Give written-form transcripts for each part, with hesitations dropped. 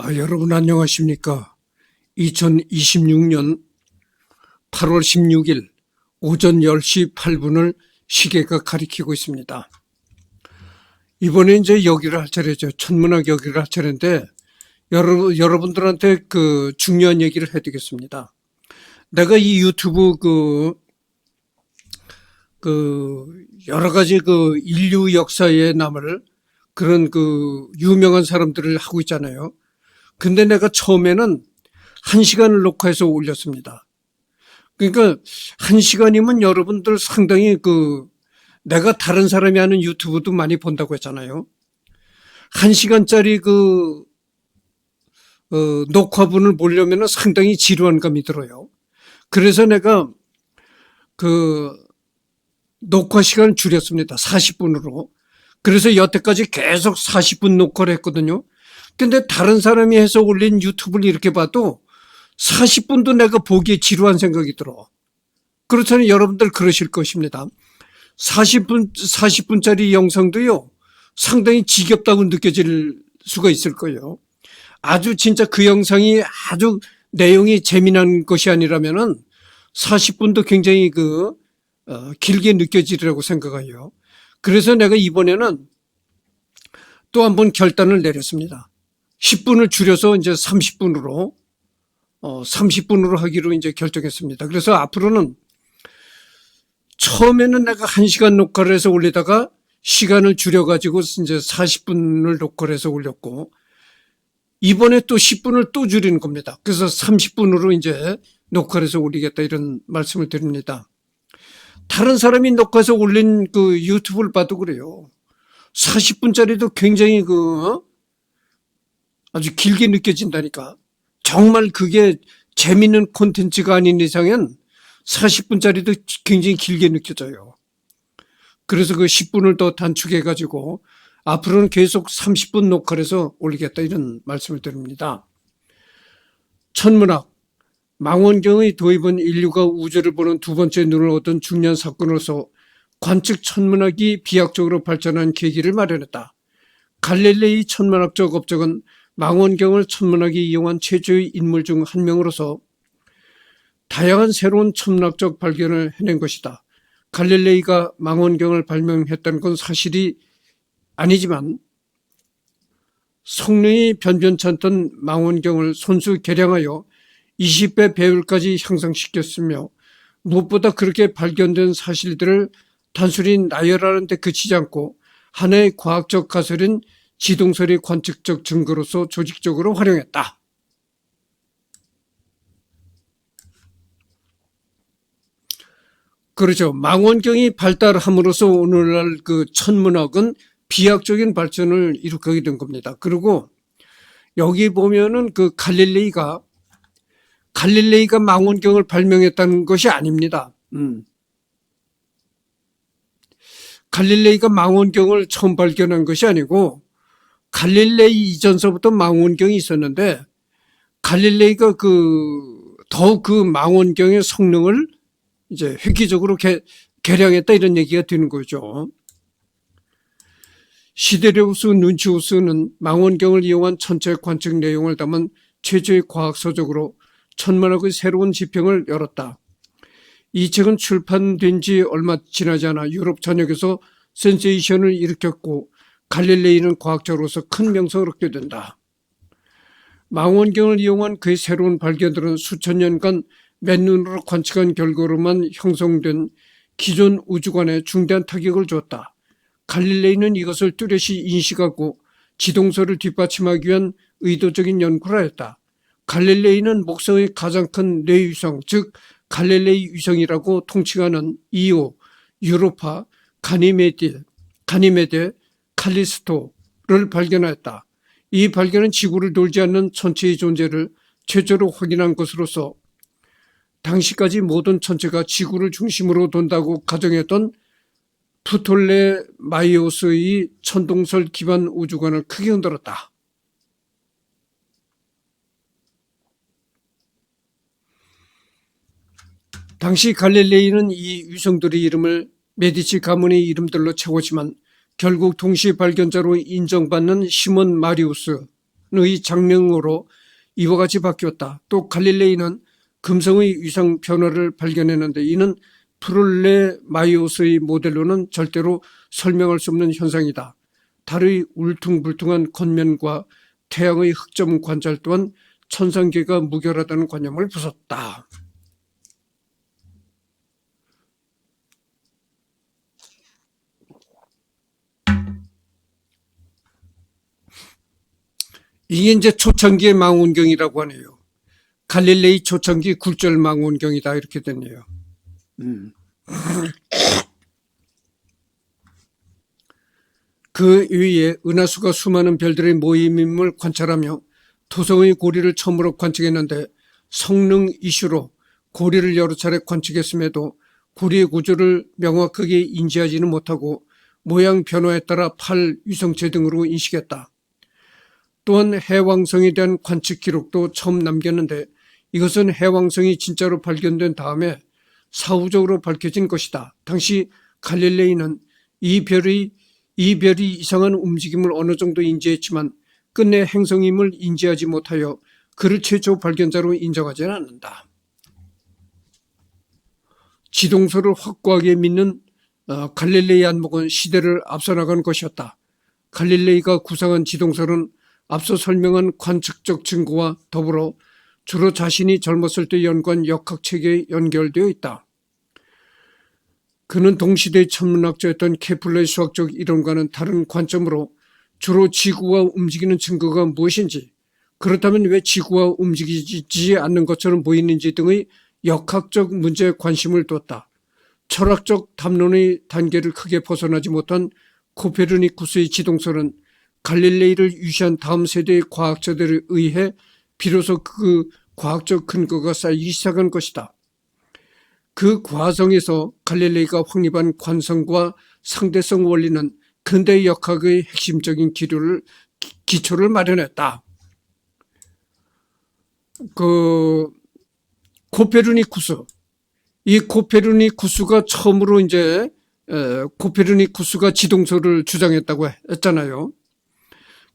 여러분 안녕하십니까? 2026년 8월 16일 오전 10시 8분을 시계가 가리키고 있습니다. 이번에 이제 여기를 할 차례죠. 천문학 여기를 할 차례인데 여러분들한테 그 중요한 얘기를 해드리겠습니다. 내가 이 유튜브 여러 가지 인류 역사에 남을 그런 유명한 사람들을 하고 있잖아요. 근데 내가 처음에는 1시간을 녹화해서 올렸습니다. 그러니까 1시간이면 여러분들 상당히 내가 다른 사람이 하는 유튜브도 많이 본다고 했잖아요. 1시간짜리 녹화분을 보려면 상당히 지루한 감이 들어요. 그래서 내가 녹화 시간을 줄였습니다. 40분으로. 그래서 여태까지 계속 40분 녹화를 했거든요. 근데 다른 사람이 해서 올린 유튜브를 이렇게 봐도 40분도 내가 보기에 지루한 생각이 들어. 그렇다면 여러분들 그러실 것입니다. 40분짜리 영상도요, 상당히 지겹다고 느껴질 수가 있을 거예요. 아주 진짜 그 영상이 아주 내용이 재미난 것이 아니라면은 40분도 굉장히 길게 느껴지리라고 생각해요. 그래서 내가 이번에는 또 한 번 결단을 내렸습니다. 10분을 줄여서 이제 30분으로 하기로 이제 결정했습니다. 그래서 앞으로는 처음에는 내가 1시간 녹화를 해서 올리다가 시간을 줄여가지고 이제 40분을 녹화를 해서 올렸고, 이번에 또 10분을 또 줄이는 겁니다. 그래서 30분으로 이제 녹화를 해서 올리겠다 이런 말씀을 드립니다. 다른 사람이 녹화해서 올린 유튜브를 봐도 그래요. 40분짜리도 굉장히 아주 길게 느껴진다니까. 정말 그게 재밌는 콘텐츠가 아닌 이상은 40분짜리도 굉장히 길게 느껴져요. 그래서 10분을 더 단축해가지고 앞으로는 계속 30분 녹화를 해서 올리겠다 이런 말씀을 드립니다. 천문학, 망원경의 도입은 인류가 우주를 보는 두 번째 눈을 얻은 중요한 사건으로서 관측 천문학이 비약적으로 발전한 계기를 마련했다. 갈릴레이 천문학적 업적은 망원경을 천문학이 이용한 최초의 인물 중 한 명으로서 다양한 새로운 천문학적 발견을 해낸 것이다. 갈릴레이가 망원경을 발명했다는 건 사실이 아니지만 성능이 변변찮던 망원경을 손수 개량하여 20배 배율까지 향상시켰으며 무엇보다 그렇게 발견된 사실들을 단순히 나열하는 데 그치지 않고 하나의 과학적 가설인 지동설의 관측적 증거로서 조직적으로 활용했다. 그렇죠. 망원경이 발달함으로써 오늘날 천문학은 비약적인 발전을 일으키게 된 겁니다. 그리고 여기 보면은 갈릴레이가 망원경을 발명했다는 것이 아닙니다. 갈릴레이가 망원경을 처음 발견한 것이 아니고 갈릴레이 이전서부터 망원경이 있었는데 갈릴레이가 더욱 망원경의 성능을 이제 획기적으로 개량했다 이런 얘기가 되는 거죠. 시데레우스 눈치우스는 망원경을 이용한 천체 관측 내용을 담은 최초의 과학 서적으로 천문학의 새로운 지평을 열었다. 이 책은 출판된 지 얼마 지나지 않아 유럽 전역에서 센세이션을 일으켰고 갈릴레이는 과학자로서 큰 명성을 얻게 된다. 망원경을 이용한 그의 새로운 발견들은 수천 년간 맨눈으로 관측한 결과로만 형성된 기존 우주관에 중대한 타격을 주었다. 갈릴레이는 이것을 뚜렷이 인식하고 지동설을 뒷받침하기 위한 의도적인 연구를 하였다. 갈릴레이는 목성의 가장 큰 뇌위성, 즉 갈릴레이 위성이라고 통칭하는 이오, 유로파, 가니메데, 칼리스토를 발견하였다. 이 발견은 지구를 돌지 않는 천체의 존재를 최초로 확인한 것으로서 당시까지 모든 천체가 지구를 중심으로 돈다고 가정했던 프톨레마이오스의 천동설 기반 우주관을 크게 흔들었다. 당시 갈릴레이는 이 위성들의 이름을 메디치 가문의 이름들로 채웠지만 결국 동시 발견자로 인정받는 시몬 마리우스, 장명으로 이와 같이 바뀌었다. 또 갈릴레이는 금성의 위상 변화를 발견했는데 이는 프톨레마이오스의 모델로는 절대로 설명할 수 없는 현상이다. 달의 울퉁불퉁한 겉면과 태양의 흑점 관찰 또한 천상계가 무결하다는 관념을 부쉈다. 이게 이제 초창기의 망원경이라고 하네요. 갈릴레이 초창기 굴절 망원경이다 이렇게 됐네요. 그 위에 은하수가 수많은 별들의 모임임을 관찰하며 토성의 고리를 처음으로 관측했는데 성능 이슈로 고리를 여러 차례 관측했음에도 고리의 구조를 명확하게 인지하지는 못하고 모양 변화에 따라 팔, 위성체 등으로 인식했다. 또한 해왕성에 대한 관측 기록도 처음 남겼는데 이것은 해왕성이 진짜로 발견된 다음에 사후적으로 밝혀진 것이다. 당시 갈릴레이는 이 별이 이상한 움직임을 어느 정도 인지했지만 끝내 행성임을 인지하지 못하여 그를 최초 발견자로 인정하지는 않는다. 지동설을 확고하게 믿는 갈릴레이 안목은 시대를 앞서 나간 것이었다. 갈릴레이가 구상한 지동설은 앞서 설명한 관측적 증거와 더불어 주로 자신이 젊었을 때 연구한 역학책에 연결되어 있다. 그는 동시대의 천문학자였던 케플러의 수학적 이론과는 다른 관점으로 주로 지구가 움직이는 증거가 무엇인지, 그렇다면 왜 지구가 움직이지 않는 것처럼 보이는지 등의 역학적 문제에 관심을 두었다. 철학적 담론의 단계를 크게 벗어나지 못한 코페르니쿠스의 지동설은 갈릴레이를 유시한 다음 세대의 과학자들에 의해 비로소 그 과학적 근거가 쌓이기 시작한 것이다. 그 과정에서 갈릴레이가 확립한 관성과 상대성 원리는 근대 역학의 핵심적인 기초를 마련했다. 이 코페르니쿠스가 처음으로 이제 코페르니쿠스가 지동설을 주장했다고 했잖아요.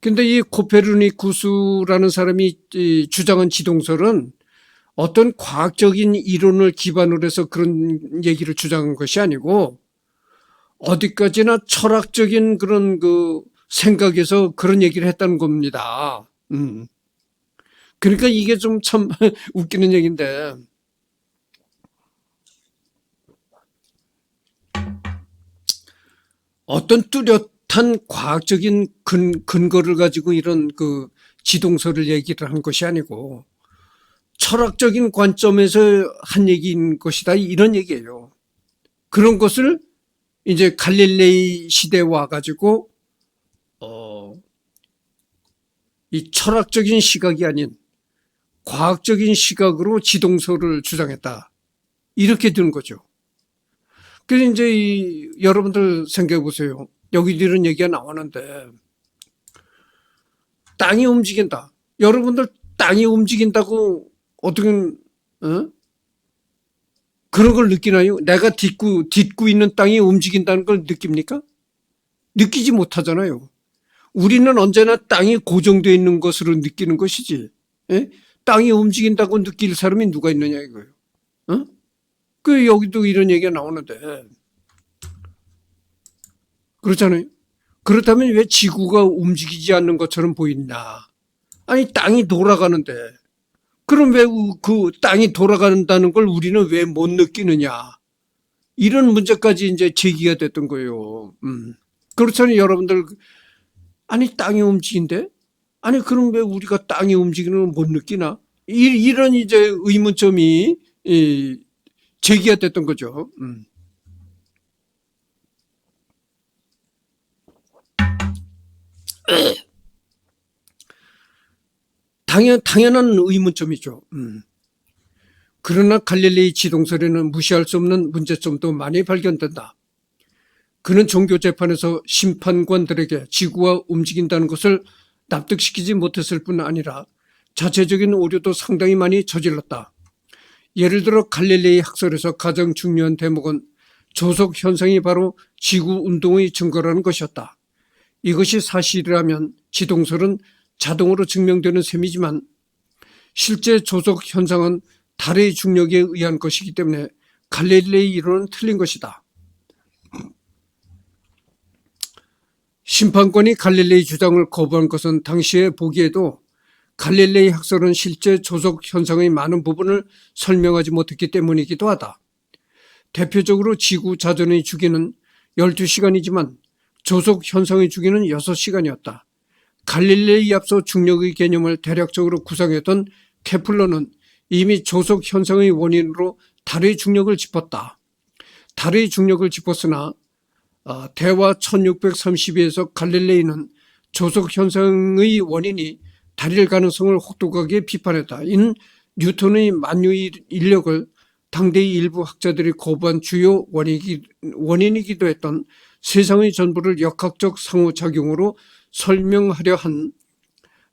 근데 이 코페르니쿠스라는 사람이 주장한 지동설은 어떤 과학적인 이론을 기반으로 해서 그런 얘기를 주장한 것이 아니고 어디까지나 철학적인 그런 생각에서 그런 얘기를 했다는 겁니다. 그러니까 이게 좀 참 웃기는 얘기인데, 어떤 뚜렷한 과학적인 근거를 가지고 이런 지동설을 얘기를 한 것이 아니고 철학적인 관점에서 한 얘기인 것이다 이런 얘기예요. 그런 것을 이제 갈릴레이 시대에 와가지고 이 철학적인 시각이 아닌 과학적인 시각으로 지동설을 주장했다 이렇게 되는 거죠. 그래서 이제 여러분들 생각해 보세요. 여기 이런 얘기가 나오는데 땅이 움직인다. 여러분들 땅이 움직인다고 어떻게 그런 걸 느끼나요? 내가 딛고 있는 땅이 움직인다는 걸 느낍니까? 느끼지 못하잖아요. 우리는 언제나 땅이 고정되어 있는 것으로 느끼는 것이지. 예? 땅이 움직인다고 느낄 사람이 누가 있느냐 이거예요. 여기도 이런 얘기가 나오는데 그렇잖아요. 그렇다면 왜 지구가 움직이지 않는 것처럼 보이냐? 아니 땅이 돌아가는데 그럼 왜 그 땅이 돌아간다는 걸 우리는 왜 못 느끼느냐? 이런 문제까지 이제 제기가 됐던 거예요. 그렇잖아요, 여러분들. 아니 땅이 움직인대? 아니 그럼 왜 우리가 땅이 움직이는 걸 못 느끼나? 이런 이제 의문점이 제기가 됐던 거죠. 당연한 의문점이죠. 그러나 갈릴레이 지동설에는 무시할 수 없는 문제점도 많이 발견된다. 그는 종교 재판에서 심판관들에게 지구가 움직인다는 것을 납득시키지 못했을 뿐 아니라 자체적인 오류도 상당히 많이 저질렀다. 예를 들어 갈릴레이 학설에서 가장 중요한 대목은 조속 현상이 바로 지구 운동의 증거라는 것이었다. 이것이 사실이라면 지동설은 자동으로 증명되는 셈이지만 실제 조속 현상은 달의 중력에 의한 것이기 때문에 갈릴레이 이론은 틀린 것이다. 심판관이 갈릴레이 주장을 거부한 것은 당시에 보기에도 갈릴레이 학설은 실제 조속 현상의 많은 부분을 설명하지 못했기 때문이기도 하다. 대표적으로 지구 자전의 주기는 12시간이지만 조속 현상의 주기는 6시간이었다. 갈릴레이 앞서 중력의 개념을 대략적으로 구상했던 케플러는 이미 조속 현상의 원인으로 달의 중력을 짚었다. 달의 중력을 짚었으나 대화 1632에서 갈릴레이는 조속 현상의 원인이 달일 가능성을 혹독하게 비판했다. 이는 뉴턴의 만유의 인력을 당대의 일부 학자들이 거부한 주요 원인이기도 했던 세상의 전부를 역학적 상호작용으로 설명하려 한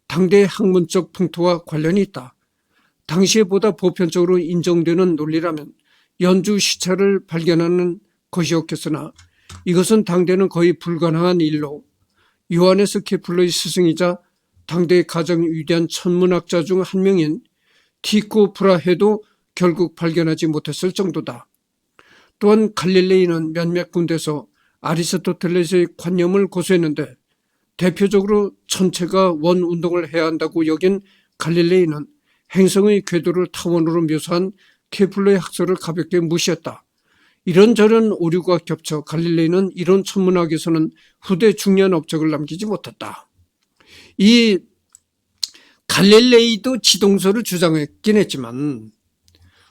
당대의 학문적 풍토와 관련이 있다. 당시에 보다 보편적으로 인정되는 논리라면 연주 시차를 발견하는 것이었겠으나 이것은 당대는 거의 불가능한 일로 요하네스 케플러의 스승이자 당대의 가장 위대한 천문학자 중 한 명인 티코 브라헤도 결국 발견하지 못했을 정도다. 또한 갈릴레이는 몇몇 군데서 아리스토텔레스의 관념을 고수했는데 대표적으로 천체가 원 운동을 해야 한다고 여긴 갈릴레이는 행성의 궤도를 타원으로 묘사한 케플러의 학설을 가볍게 무시했다. 이런저런 오류가 겹쳐 갈릴레이는 이론 천문학에서는 후대 중요한 업적을 남기지 못했다. 이 갈릴레이도 지동설을 주장했긴 했지만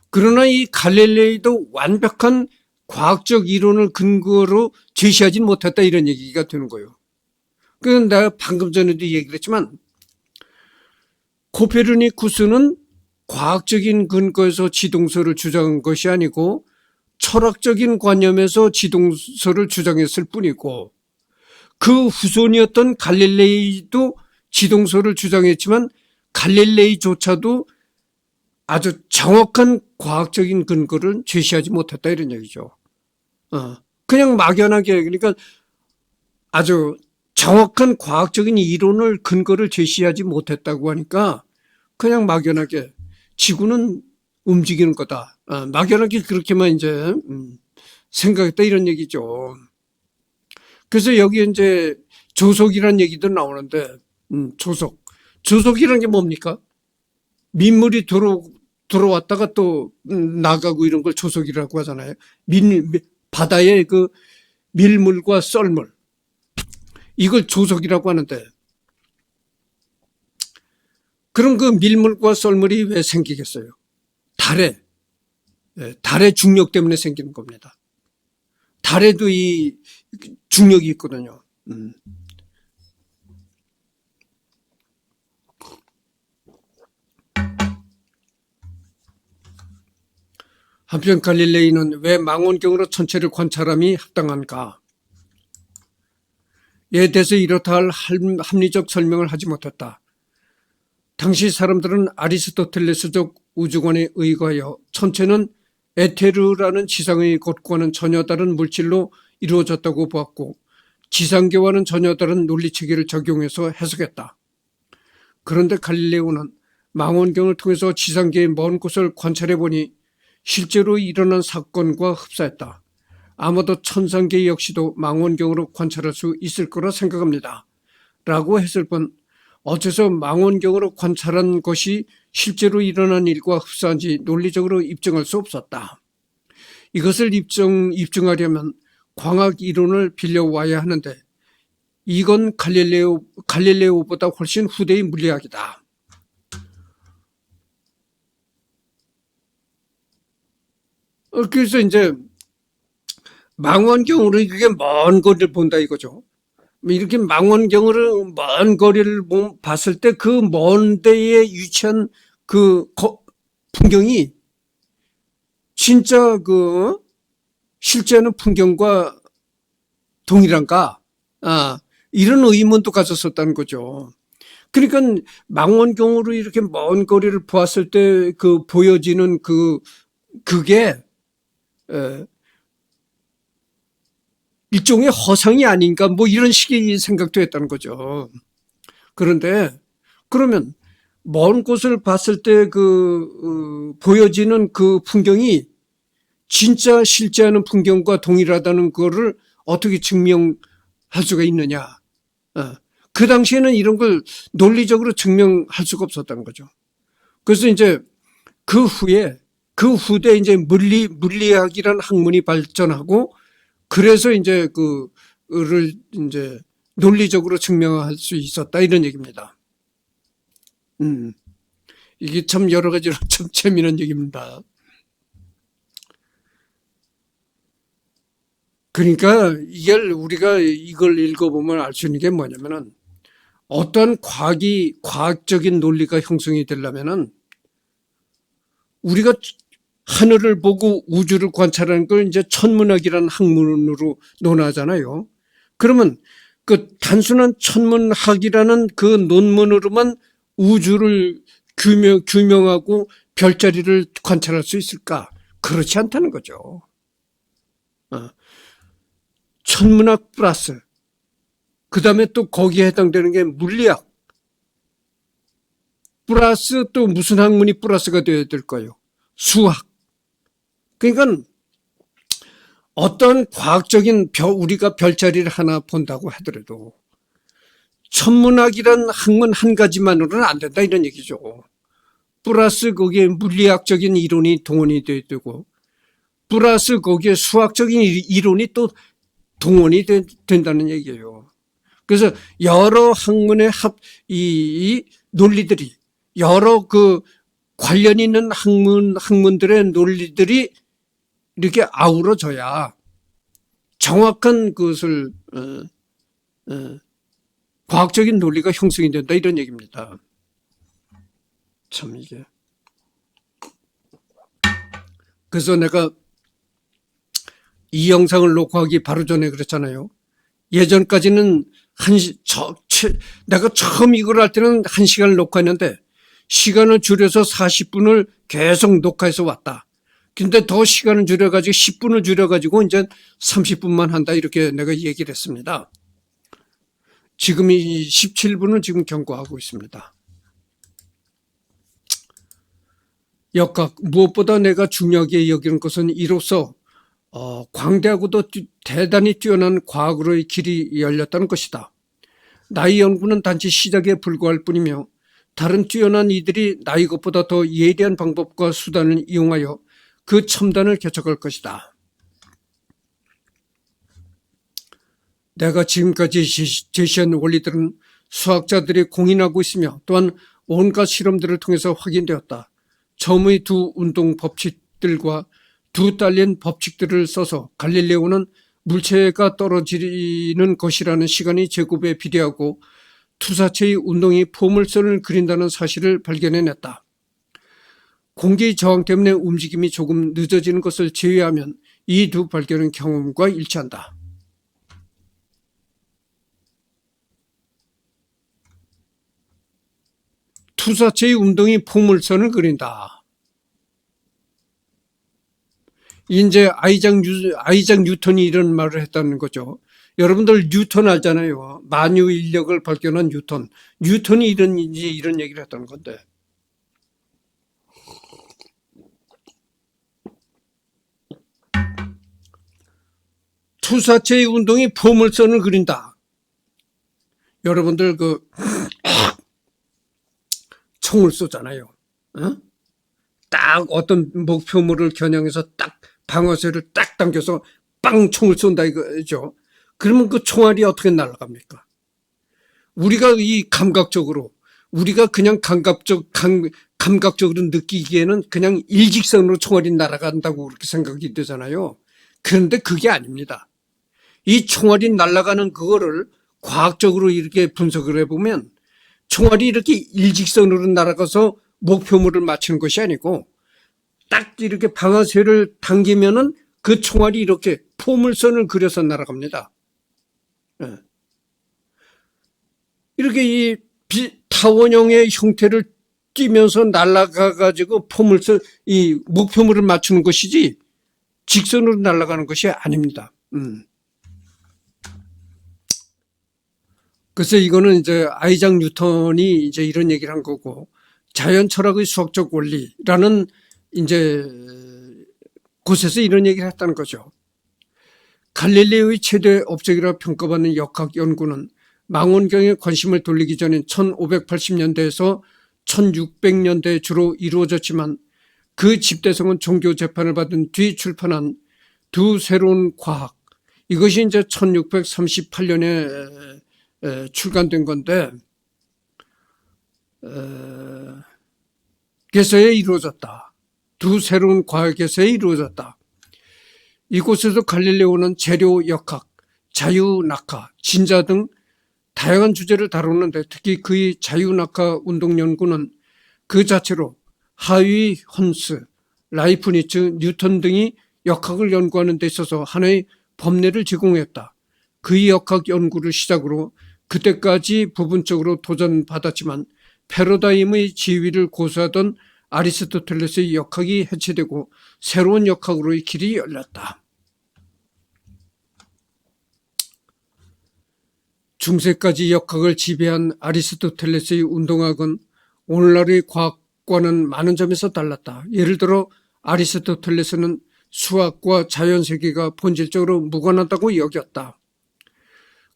그러나 이 갈릴레이도 완벽한 과학적 이론을 근거로 제시하지 못했다 이런 얘기가 되는 거예요. 그건 내가 방금 전에도 얘기를 했지만 코페르니쿠스는 과학적인 근거에서 지동설을 주장한 것이 아니고 철학적인 관념에서 지동설을 주장했을 뿐이고 그 후손이었던 갈릴레이도 지동설을 주장했지만 갈릴레이조차도 아주 정확한 과학적인 근거를 제시하지 못했다 이런 얘기죠. 그냥 막연하게 그러니까 아주 정확한 과학적인 이론을 근거를 제시하지 못했다고 하니까 그냥 막연하게 지구는 움직이는 거다. 막연하게 그렇게만 이제 생각했다 이런 얘기죠. 그래서 여기 이제 조속이라는 얘기도 나오는데 조속이라는 게 뭡니까? 민물이 들어왔다가 또 나가고 이런 걸 조속이라고 하잖아요. 바다의 그 밀물과 썰물 이걸 조속이라고 하는데 그럼 그 밀물과 썰물이 왜 생기겠어요? 달의 중력 때문에 생기는 겁니다. 달에도 이 중력이 있거든요. 한편 갈릴레이는 왜 망원경으로 천체를 관찰함이 합당한가? 이에 대해서 이렇다 할 합리적 설명을 하지 못했다. 당시 사람들은 아리스토텔레스적 우주관에 의거하여 천체는 에테르라는 지상의 곳과는 전혀 다른 물질로 이루어졌다고 보았고 지상계와는 전혀 다른 논리체계를 적용해서 해석했다. 그런데 갈릴레오는 망원경을 통해서 지상계의 먼 곳을 관찰해보니 실제로 일어난 사건과 흡사했다. 아마도 천상계 역시도 망원경으로 관찰할 수 있을 거라 생각합니다. 라고 했을 뿐 어째서 망원경으로 관찰한 것이 실제로 일어난 일과 흡사한지 논리적으로 입증할 수 없었다. 이것을 입증하려면 광학 이론을 빌려와야 하는데 이건 갈릴레오보다 훨씬 후대의 물리학이다. 그래서 이제 망원경으로 이렇게 먼 거리를 본다 이거죠. 이렇게 망원경으로 먼 거리를 봤을 때 그 먼 데에 위치한 그 풍경이 진짜 실제하는 풍경과 동일한가? 이런 의문도 가졌었다는 거죠. 그러니까 망원경으로 이렇게 먼 거리를 보았을 때 그 보여지는 그게 일종의 허상이 아닌가 뭐 이런 식의 생각도 했다는 거죠. 그런데 그러면 먼 곳을 봤을 때 보여지는 그 풍경이 진짜 실제하는 풍경과 동일하다는 거를 어떻게 증명할 수가 있느냐. 그 당시에는 이런 걸 논리적으로 증명할 수가 없었다는 거죠. 그래서 이제 그 후대 이제 물리학이라는 학문이 발전하고 그래서 이제 그를 이제 논리적으로 증명할 수 있었다 이런 얘기입니다. 이게 참 여러 가지로 참 재미있는 얘기입니다. 그러니까 이게 우리가 이걸 읽어보면 알 수 있는 게 뭐냐면은 어떤 과학적인 논리가 형성이 되려면은 우리가 하늘을 보고 우주를 관찰하는 걸 이제 천문학이라는 학문으로 논하잖아요. 그러면 그 단순한 천문학이라는 그 논문으로만 우주를 규명하고 별자리를 관찰할 수 있을까? 그렇지 않다는 거죠. 천문학 플러스 그 다음에 또 거기에 해당되는 게 물리학 플러스 또 무슨 학문이 플러스가 되어야 될까요? 수학. 그러니까 어떤 과학적인 우리가 별자리를 하나 본다고 하더라도 천문학이라는 학문 한 가지만으로는 안 된다 이런 얘기죠. 플러스 거기에 물리학적인 이론이 동원이 돼야 되고 플러스 거기에 수학적인 이론이 또 동원이 된다는 얘기예요. 그래서 여러 학문의 이 논리들이 여러 그 관련 있는 학문들의 논리들이 이렇게 아우러져야 정확한 그것을 과학적인 논리가 형성이 된다 이런 얘기입니다. 참 이게. 그래서 내가 이 영상을 녹화하기 바로 전에 그랬잖아요. 예전까지는 내가 처음 이걸 할 때는 1시간을 녹화했는데 시간을 줄여서 40분을 계속 녹화해서 왔다. 근데 더 시간을 줄여가지고 10분을 줄여가지고 이제 30분만 한다 이렇게 내가 얘기를 했습니다. 지금 이 17분을 지금 경고하고 있습니다. 역각 무엇보다 내가 중요하게 여기는 것은 이로써 광대하고도 대단히 뛰어난 과학으로의 길이 열렸다는 것이다. 나의 연구는 단지 시작에 불과할 뿐이며 다른 뛰어난 이들이 나의 것보다 더 예리한 방법과 수단을 이용하여 그 첨단을 개척할 것이다. 내가 지금까지 제시한 원리들은 수학자들이 공인하고 있으며 또한 온갖 실험들을 통해서 확인되었다. 처음의 두 운동 법칙들과 두 딸린 법칙들을 써서 갈릴레오는 물체가 떨어지는 것이라는 시간이 제곱에 비례하고 투사체의 운동이 포물선을 그린다는 사실을 발견해냈다. 공기의 저항 때문에 움직임이 조금 늦어지는 것을 제외하면 이 두 발견은 경험과 일치한다. 투사체의 운동이 포물선을 그린다. 이제 아이작 뉴턴이 이런 말을 했다는 거죠. 여러분들 뉴턴 알잖아요. 만유 인력을 발견한 뉴턴. 뉴턴이 이런 얘기를 했다는 건데. 투사체의 운동이 포물선을 그린다. 여러분들 총을 쏘잖아요. 딱 어떤 목표물을 겨냥해서 딱 방아쇠를 딱 당겨서 빵 총을 쏜다 이거죠. 그러면 그 총알이 어떻게 날아갑니까? 우리가 우리가 그냥 감각적으로 느끼기에는 그냥 일직선으로 총알이 날아간다고 그렇게 생각이 되잖아요. 그런데 그게 아닙니다. 이 총알이 날아가는 그거를 과학적으로 이렇게 분석을 해보면 총알이 이렇게 일직선으로 날아가서 목표물을 맞추는 것이 아니고 딱 이렇게 방아쇠를 당기면은 그 총알이 이렇게 포물선을 그려서 날아갑니다. 이렇게 이 타원형의 형태를 띄면서 날아가가지고 이 목표물을 맞추는 것이지 직선으로 날아가는 것이 아닙니다. 그래서 이거는 이제 아이작 뉴턴이 이제 이런 얘기를 한 거고, 자연 철학의 수학적 원리라는 이제 곳에서 이런 얘기를 했다는 거죠. 갈릴레오의 최대 업적이라 평가받는 역학 연구는 망원경에 관심을 돌리기 전인 1580년대에서 1600년대에 주로 이루어졌지만, 그 집대성은 종교 재판을 받은 뒤 출판한 두 새로운 과학, 이것이 이제 1638년에 출간된 건데, 에서에 이루어졌다. 두 새로운 과학에서에 이루어졌다. 이곳에서 갈릴레오는 재료 역학, 자유낙하, 진자 등 다양한 주제를 다루는데, 특히 그의 자유낙하 운동 연구는 그 자체로 하위 헌스, 라이프니츠, 뉴턴 등이 역학을 연구하는 데 있어서 하나의 법례를 제공했다. 그의 역학 연구를 시작으로 그때까지 부분적으로 도전받았지만 패러다임의 지위를 고수하던 아리스토텔레스의 역학이 해체되고 새로운 역학으로의 길이 열렸다. 중세까지 역학을 지배한 아리스토텔레스의 운동학은 오늘날의 과학과는 많은 점에서 달랐다. 예를 들어 아리스토텔레스는 수학과 자연세계가 본질적으로 무관하다고 여겼다.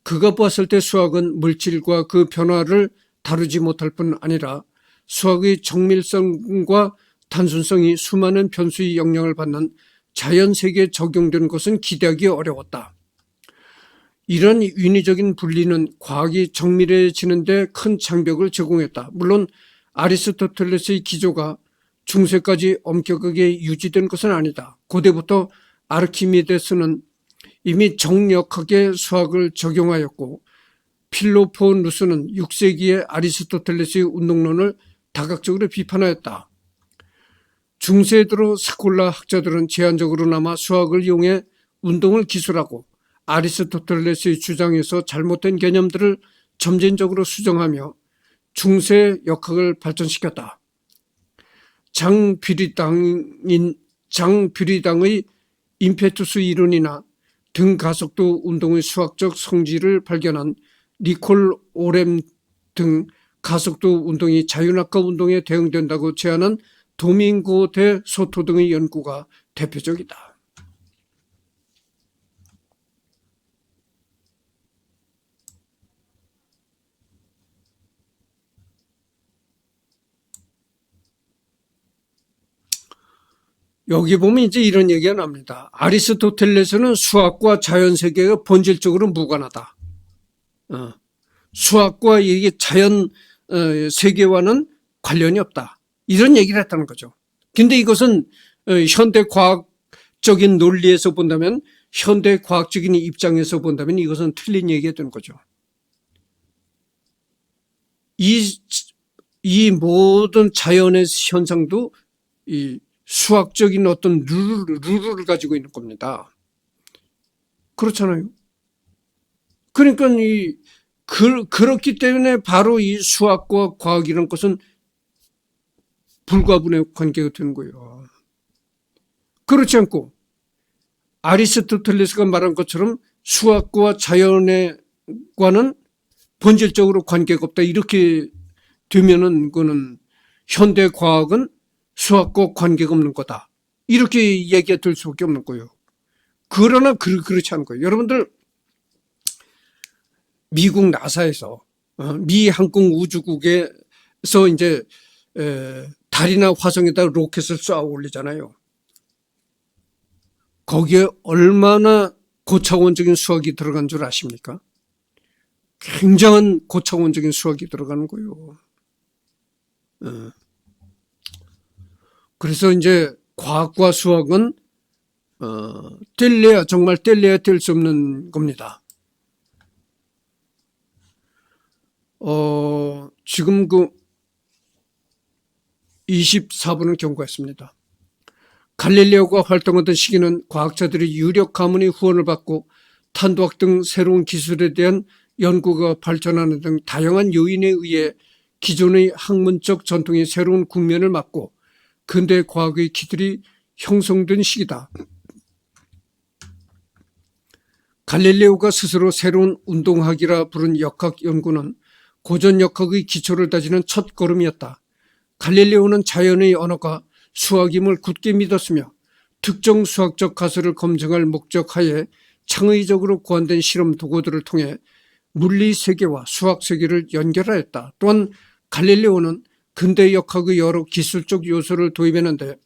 그가 보았을 때 수학은 물질과 그 변화를 다루지 못할 뿐 아니라 수학의 정밀성과 단순성이 수많은 변수의 영향을 받는 자연세계에 적용되는 것은 기대하기 어려웠다. 이런 인위적인 분리는 과학이 정밀해지는 데 큰 장벽을 제공했다. 물론 아리스토텔레스의 기조가 중세까지 엄격하게 유지된 것은 아니다. 고대부터 아르키메데스는 이미 정역학의 수학을 적용하였고, 필로포누스는 6세기의 아리스토텔레스의 운동론을 다각적으로 비판하였다. 중세에 들어 스콜라 학자들은 제한적으로나마 수학을 이용해 운동을 기술하고 아리스토텔레스의 주장에서 잘못된 개념들을 점진적으로 수정하며 중세 역학을 발전시켰다. 장뷰리당의 임페투스 이론이나 등가속도 운동의 수학적 성질을 발견한 니콜 오렘 등 가속도 운동이 자유낙하 운동에 대응된다고 제안한 도밍고 데 소토 등의 연구가 대표적이다. 여기 보면 이제 이런 얘기가 납니다. 아리스토텔레스는 수학과 자연세계가 본질적으로 무관하다. 수학과 이게 자연 세계와는 관련이 없다. 이런 얘기를 했다는 거죠. 근데 이것은 현대 과학적인 논리에서 본다면, 현대 과학적인 입장에서 본다면 이것은 틀린 얘기가 되는 거죠. 이 모든 자연의 현상도 이 수학적인 어떤 룰을 가지고 있는 겁니다. 그렇잖아요. 그러니까 그렇기 때문에 바로 이 수학과 과학이라는 것은 불가분의 관계가 되는 거예요. 그렇지 않고 아리스토텔레스가 말한 것처럼 수학과 자연과는 본질적으로 관계가 없다, 이렇게 되면은 그거는 현대 과학은 수학과 관계가 없는 거다, 이렇게 얘기가 될 수밖에 없는 거예요. 그러나 그렇지 않은 거예요. 여러분들 미국 나사에서 미 항공우주국에서 이제 달이나 화성에다 로켓을 쏘아 올리잖아요. 거기에 얼마나 고차원적인 수학이 들어간 줄 아십니까? 굉장한 고차원적인 수학이 들어가는 거예요. 그래서 이제 과학과 수학은 정말 뗄래야 뗄 수 없는 겁니다. 지금 그 24분을 경과했습니다. 갈릴레오가 활동하던 시기는 과학자들이 유력 가문의 후원을 받고 탄도학 등 새로운 기술에 대한 연구가 발전하는 등 다양한 요인에 의해 기존의 학문적 전통이 새로운 국면을 맞고 근대 과학의 기틀이 형성된 시기다. 갈릴레오가 스스로 새로운 운동학이라 부른 역학 연구는 고전 역학의 기초를 다지는 첫 걸음이었다. 갈릴레오는 자연의 언어가 수학임을 굳게 믿었으며 특정 수학적 가설을 검증할 목적하에 창의적으로 고안된 실험 도구들을 통해 물리 세계와 수학 세계를 연결하였다. 또한 갈릴레오는 근대 역학의 여러 기술적 요소를 도입했는데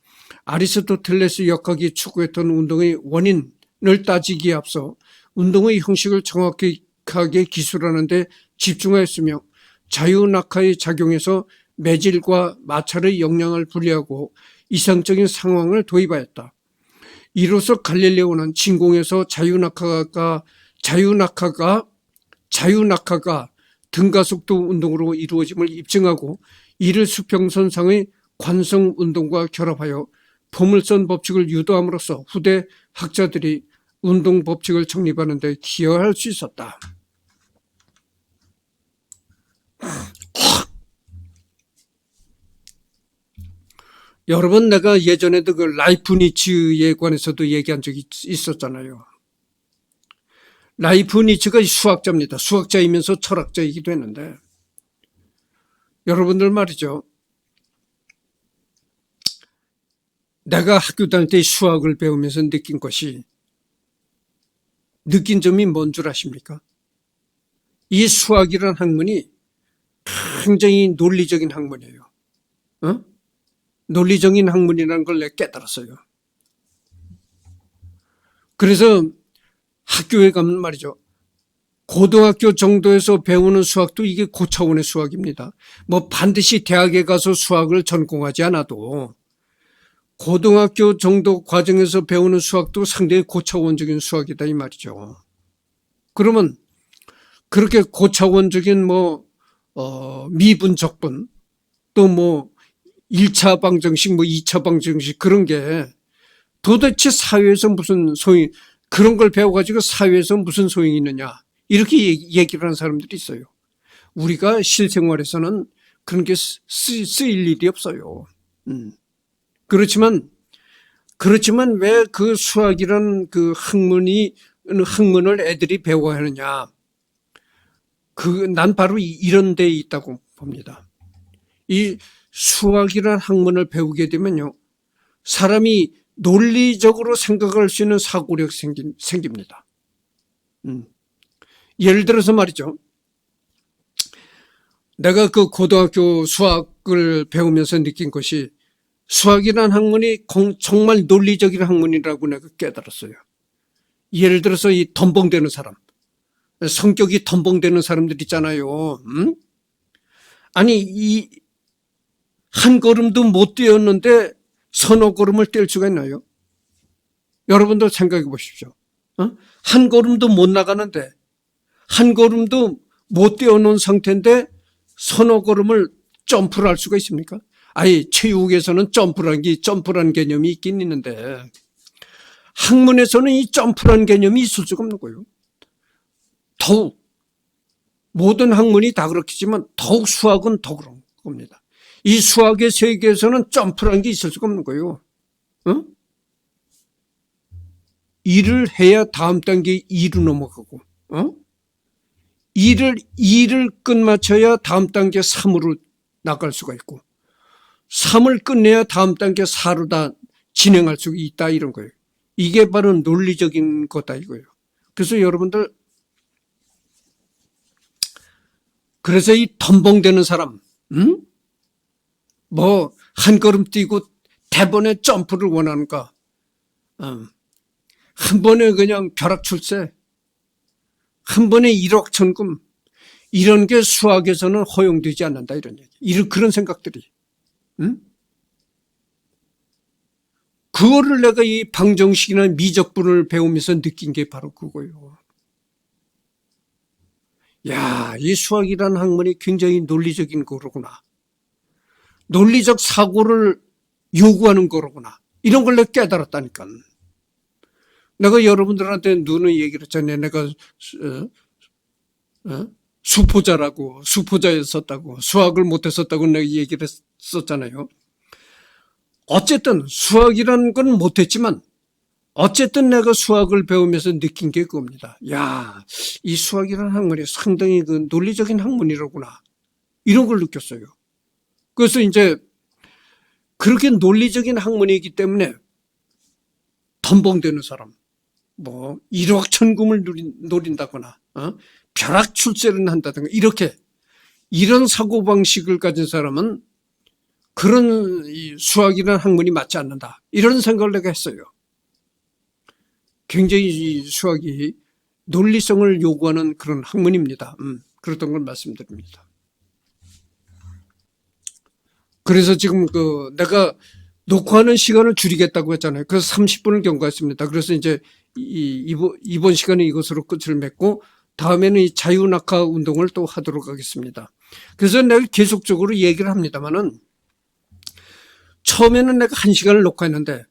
아리스토텔레스 역학이 추구했던 운동의 원인을 따지기에 앞서 운동의 형식을 정확하게 기술하는 데 집중하였으며 자유낙하의 작용에서 매질과 마찰의 영향을 분리하고 이상적인 상황을 도입하였다. 이로써 갈릴레오는 진공에서 자유낙하가 등가속도 운동으로 이루어짐을 입증하고 이를 수평선상의 관성 운동과 결합하여 포물선 법칙을 유도함으로써 후대 학자들이 운동 법칙을 정립하는 데 기여할 수 있었다. 여러분, 내가 예전에도 그 라이프니츠에 관해서도 얘기한 적이 있었잖아요. 라이프니츠가 수학자입니다. 수학자이면서 철학자이기도 했는데, 여러분들 말이죠. 내가 학교 다닐 때 수학을 배우면서 느낀 점이 뭔 줄 아십니까? 이 수학이라는 학문이 굉장히 논리적인 학문이에요. 논리적인 학문이라는 걸 내가 깨달았어요. 그래서 학교에 가면 말이죠. 고등학교 정도에서 배우는 수학도 이게 고차원의 수학입니다. 뭐 반드시 대학에 가서 수학을 전공하지 않아도 고등학교 정도 과정에서 배우는 수학도 상당히 고차원적인 수학이다 이 말이죠. 그러면 그렇게 고차원적인 미분, 적분, 또 1차 방정식, 2차 방정식 그런 게 도대체 사회에서 무슨 소용, 그런 걸 배워가지고 사회에서 무슨 소용이 있느냐. 이렇게 얘기를 하는 사람들이 있어요. 우리가 실생활에서는 그런 게 쓰일 일이 없어요. 그렇지만 왜 그 수학이라는 그 학문을 애들이 배워야 하느냐. 난 바로 이런 데에 있다고 봅니다. 이 수학이라는 학문을 배우게 되면요. 사람이 논리적으로 생각할 수 있는 사고력이 생깁니다. 예를 들어서 말이죠. 내가 그 고등학교 수학을 배우면서 느낀 것이 수학이라는 학문이 정말 논리적인 학문이라고 내가 깨달았어요. 예를 들어서 이 덤벙대는 사람, 성격이 덤벙대는 사람들 있잖아요. 아니 한 걸음도 못 뛰었는데 서너 걸음을 뛸 수가 있나요? 여러분도 생각해 보십시오. 한 걸음도 못 나가는데 한 걸음도 못 뛰어놓은 상태인데 서너 걸음을 점프를 할 수가 있습니까? 아니 체육에서는 점프라는 개념이 있긴 있는데 학문에서는 이 점프라는 개념이 있을 수가 없는 거예요. 더욱 모든 학문이 다 그렇겠지만 더욱 수학은 더 그런 겁니다. 이 수학의 세계에서는 점프라는 게 있을 수가 없는 거예요. 일을 해야 다음 단계 2로 넘어가고, 2를 끝마쳐야 다음 단계 3으로 나갈 수가 있고, 3을 끝내야 다음 단계 4로 다 진행할 수 있다 이런 거예요. 이게 바로 논리적인 거다 이거예요. 그래서 여러분들, 그래서 이 덤벙대는 사람, 한 걸음 뛰고 대번에 점프를 원하는가? 한 번에 그냥 벼락출세, 한 번에 1억 천금, 이런 게 수학에서는 허용되지 않는다 이런 얘기. 그런 생각들이. 그거를 내가 이 방정식이나 미적분을 배우면서 느낀 게 바로 그거예요. 야, 이 수학이라는 학문이 굉장히 논리적인 거로구나. 논리적 사고를 요구하는 거로구나. 이런 걸 내가 깨달았다니까. 내가 여러분들한테 누누이 얘기를 했잖아요. 내가 수포자였었다고, 수학을 못했었다고 내가 얘기를 했었잖아요. 어쨌든 수학이라는 건 못했지만 어쨌든 내가 수학을 배우면서 느낀 게 그겁니다. 야, 이 수학이라는 학문이 상당히 그 논리적인 학문이로구나. 이런 걸 느꼈어요. 그래서 이제 그렇게 논리적인 학문이기 때문에 덤벙대는 사람, 뭐 1억 천금을 노린다거나 벼락 출세를 한다든가 이렇게 이런 사고방식을 가진 사람은 그런 이 수학이라는 학문이 맞지 않는다. 이런 생각을 내가 했어요. 굉장히 이 수학이 논리성을 요구하는 그런 학문입니다. 그랬던 걸 말씀드립니다. 그래서 지금 내가 녹화하는 시간을 줄이겠다고 했잖아요. 그래서 30분을 경과했습니다. 그래서 이제 이번 시간에 이것으로 끝을 맺고 다음에는 이 자유낙하 운동을 또 하도록 하겠습니다. 그래서 내가 계속적으로 얘기를 합니다만은 처음에는 내가 1시간을 녹화했는데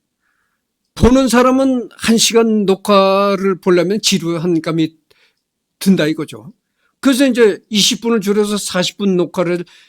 보는 사람은 1시간 녹화를 보려면 지루한 감이 든다 이거죠. 그래서 이제 20분을 줄여서 40분 녹화를